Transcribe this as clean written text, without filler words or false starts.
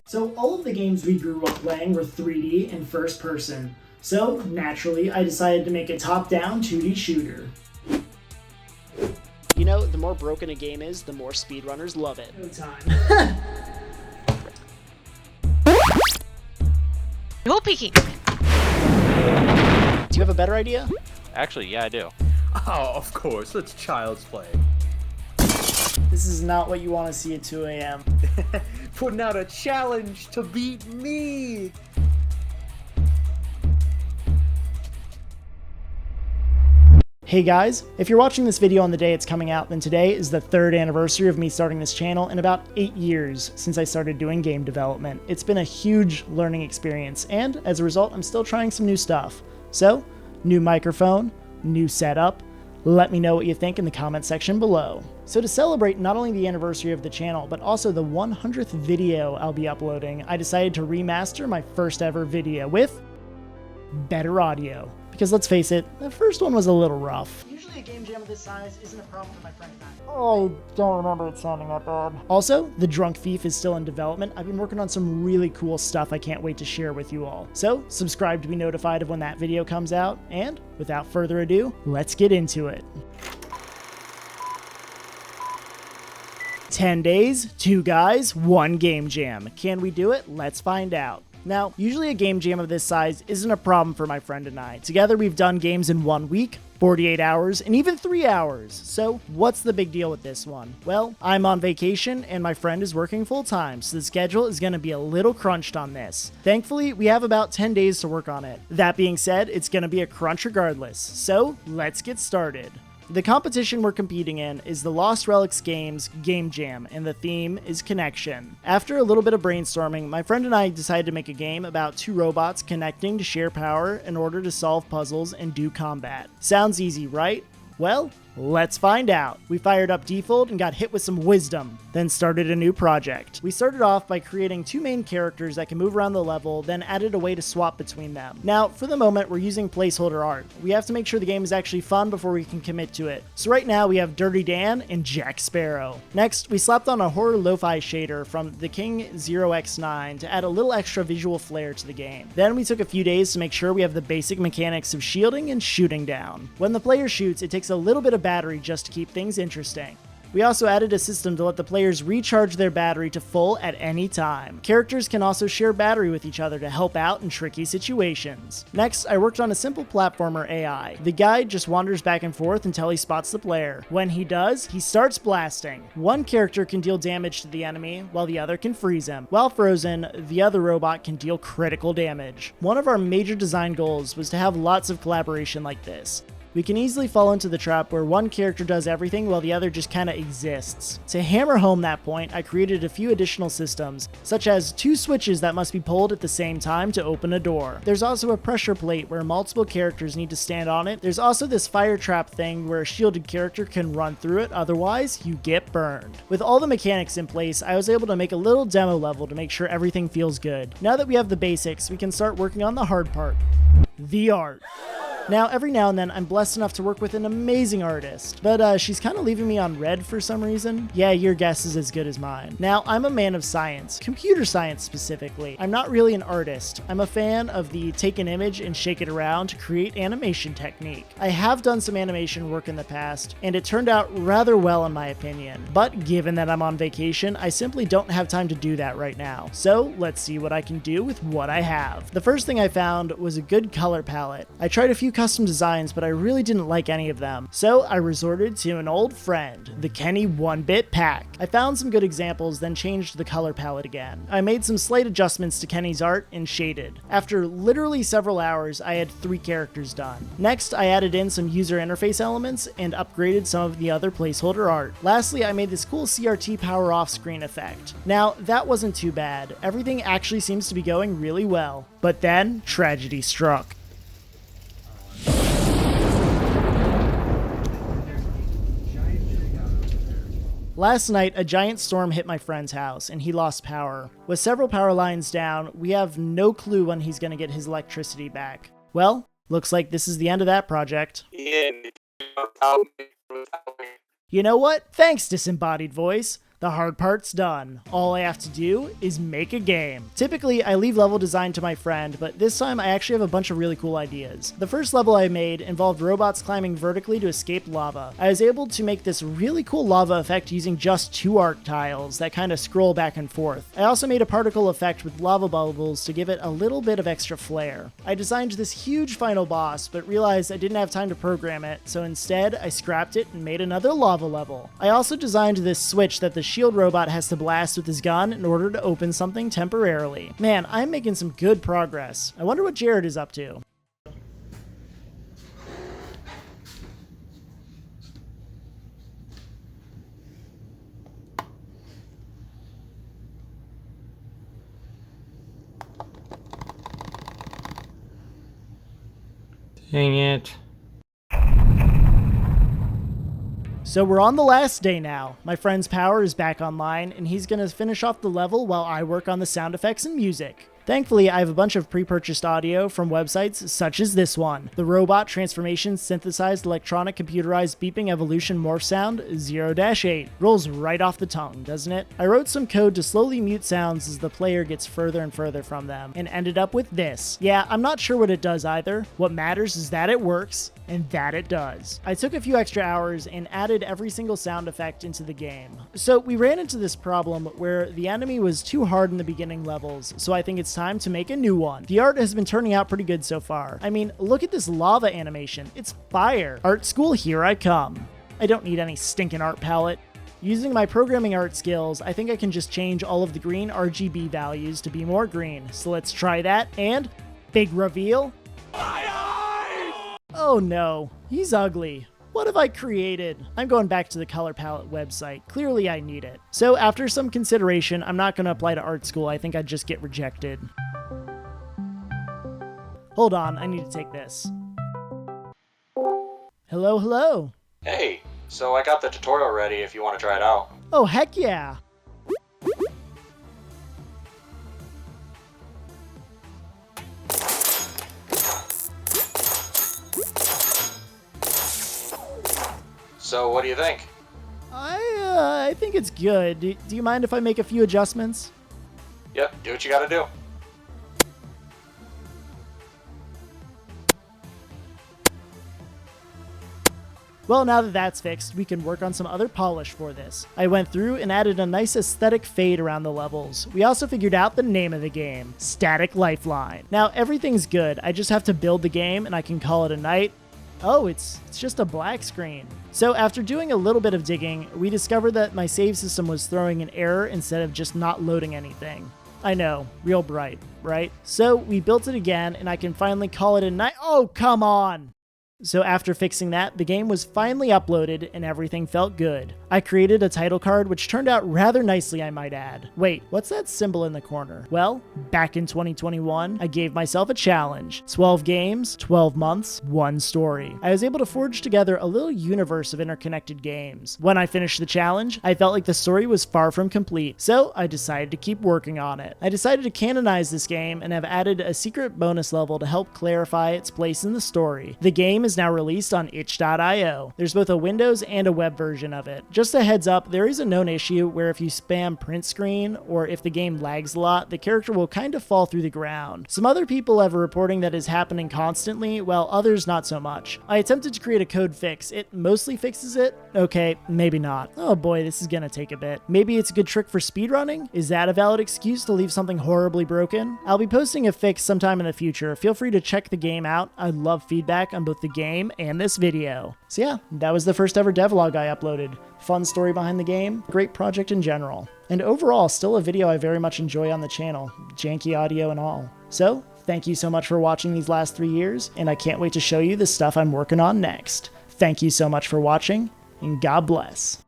So all of the games we grew up playing were 3D and first person. So naturally, I decided to make a top-down 2D shooter. You know, the more broken a game is, the more speedrunners love it. No time. No peeking. Do you have a better idea? Actually, yeah, I do. Oh, of course, it's child's play. This is not what you want to see at 2 a.m. Putting out a challenge to beat me! Hey guys, if you're watching this video on the day it's coming out, then today is the 3rd anniversary of me starting this channel in about 8 years since I started doing game development. It's been a huge learning experience, and as a result, I'm still trying some new stuff. So, new microphone, new setup. Let me know what you think in the comment section below. So to celebrate not only the anniversary of the channel, but also the 100th video I'll be uploading, I decided to remaster my first ever video with better audio. Because let's face it, the first one was a little rough. Usually a game jam of this size isn't a problem for my friend and I. Oh, I don't remember it sounding that bad. Also, the Drunk Thief is still in development. I've been working on some really cool stuff I can't wait to share with you all. So, subscribe to be notified of when that video comes out, and without further ado, let's get into it. 10 days, 2 guys, 1 game jam. Can we do it? Let's find out. Now, usually a game jam of this size isn't a problem for my friend and I. Together we've done games in 1 week, 48 hours, and even 3 hours. So what's the big deal with this one? Well, I'm on vacation and my friend is working full time, so the schedule is going to be a little crunched on this. Thankfully, we have about 10 days to work on it. That being said, it's going to be a crunch regardless. So let's get started. The competition we're competing in is the Lost Relic Games Game Jam, and the theme is connection. After a little bit of brainstorming, my friend and I decided to make a game about 2 robots connecting to share power in order to solve puzzles and do combat. Sounds easy, right? Well, let's find out. We fired up Default and got hit with some wisdom, then started a new project. We started off by creating 2 main characters that can move around the level, then added a way to swap between them. Now, for the moment, we're using placeholder art. We have to make sure the game is actually fun before we can commit to it. So right now, we have Dirty Dan and Jack Sparrow. Next, we slapped on a horror lo-fi shader from the King 0x9 to add a little extra visual flair to the game. Then we took a few days to make sure we have the basic mechanics of shielding and shooting down. When the player shoots, it takes a little bit of battery just to keep things interesting. We also added a system to let the players recharge their battery to full at any time. Characters can also share battery with each other to help out in tricky situations. Next, I worked on a simple platformer AI. The guide just wanders back and forth until he spots the player. When he does, he starts blasting. One character can deal damage to the enemy, while the other can freeze him. While frozen, the other robot can deal critical damage. One of our major design goals was to have lots of collaboration like this. We can easily fall into the trap where one character does everything while the other just kinda exists. To hammer home that point, I created a few additional systems, such as 2 switches that must be pulled at the same time to open a door. There's also a pressure plate where multiple characters need to stand on it. There's also this fire trap thing where a shielded character can run through it, otherwise you get burned. With all the mechanics in place, I was able to make a little demo level to make sure everything feels good. Now that we have the basics, we can start working on the hard part. The art. Now, every now and then, I'm blessed enough to work with an amazing artist, but she's kind of leaving me on red for some reason. Yeah, your guess is as good as mine. Now, I'm a man of science, computer science specifically. I'm not really an artist. I'm a fan of the take an image and shake it around to create animation technique. I have done some animation work in the past, and it turned out rather well in my opinion. But given that I'm on vacation, I simply don't have time to do that right now. So, let's see what I can do with what I have. The first thing I found was a good color palette. I tried a few custom designs, but I really didn't like any of them. So I resorted to an old friend, the Kenny 1-bit pack. I found some good examples, then changed the color palette again. I made some slight adjustments to Kenny's art and shaded. After literally several hours, I had 3 characters done. Next, I added in some user interface elements and upgraded some of the other placeholder art. Lastly, I made this cool CRT power off screen effect. Now, that wasn't too bad. Everything actually seems to be going really well. But then, tragedy struck. Last night, a giant storm hit my friend's house, and he lost power. With several power lines down, we have no clue when he's gonna get his electricity back. Well, looks like this is the end of that project. You know what? Thanks, disembodied voice. The hard part's done. All I have to do is make a game. Typically, I leave level design to my friend, but this time I actually have a bunch of really cool ideas. The first level I made involved robots climbing vertically to escape lava. I was able to make this really cool lava effect using just 2 art tiles that kind of scroll back and forth. I also made a particle effect with lava bubbles to give it a little bit of extra flair. I designed this huge final boss, but realized I didn't have time to program it, so instead I scrapped it and made another lava level. I also designed this switch that the shield robot has to blast with his gun in order to open something temporarily. Man, I'm making some good progress. I wonder what Jared is up to. Dang it. So we're on the last day now. My friend's power is back online, and he's gonna finish off the level while I work on the sound effects and music. Thankfully, I have a bunch of pre-purchased audio from websites such as this one. The Robot Transformation Synthesized Electronic Computerized Beeping Evolution Morph Sound 0-8. Rolls right off the tongue, doesn't it? I wrote some code to slowly mute sounds as the player gets further and further from them, and ended up with this. Yeah, I'm not sure what it does either. What matters is that it works, and that it does. I took a few extra hours and added every single sound effect into the game. So we ran into this problem where the enemy was too hard in the beginning levels, so I think it's time to make a new one. The art has been turning out pretty good so far. I mean, look at this lava animation. It's fire. Art school, here I come. I don't need any stinking art palette. Using my programming art skills, I think I can just change all of the green RGB values to be more green. So let's try that, and big reveal. Oh no, he's ugly. What have I created? I'm going back to the color palette website. Clearly I need it. So after some consideration, I'm not going to apply to art school. I think I'd just get rejected. Hold on, I need to take this. Hello, hello. Hey, so I got the tutorial ready if you want to try it out. Oh, heck yeah. So what do you think? I think it's good. Do you mind if I make a few adjustments? Yep, do what you gotta do. Well, now that that's fixed, we can work on some other polish for this. I went through and added a nice aesthetic fade around the levels. We also figured out the name of the game, Static Lifeline. Now, everything's good. I just have to build the game and I can call it a night. Oh, it's just a black screen. So after doing a little bit of digging, we discovered that my save system was throwing an error instead of just not loading anything. I know, real bright, right? So we built it again and I can finally call it a night. Oh, come on! So after fixing that, the game was finally uploaded and everything felt good. I created a title card which turned out rather nicely, I might add. Wait, what's that symbol in the corner? Well, back in 2021, I gave myself a challenge. 12 games, 12 months, 1 story. I was able to forge together a little universe of interconnected games. When I finished the challenge, I felt like the story was far from complete, so I decided to keep working on it. I decided to canonize this game and have added a secret bonus level to help clarify its place in the story. The game is now released on itch.io. There's both a Windows and a web version of it. Just a heads up, there is a known issue where if you spam print screen or if the game lags a lot, the character will kind of fall through the ground. Some other people have reporting that is happening constantly, while others not so much. I attempted to create a code fix. It mostly fixes it. Okay, maybe not. Oh boy, this is gonna take a bit. Maybe it's a good trick for speedrunning? Is that a valid excuse to leave something horribly broken? I'll be posting a fix sometime in the future. Feel free to check the game out. I'd love feedback on both the game and this video. So yeah, that was the first ever devlog I uploaded. Fun story behind the game, great project in general. And overall, still a video I very much enjoy on the channel, janky audio and all. So, thank you so much for watching these last 3 years, and I can't wait to show you the stuff I'm working on next. Thank you so much for watching, and God bless.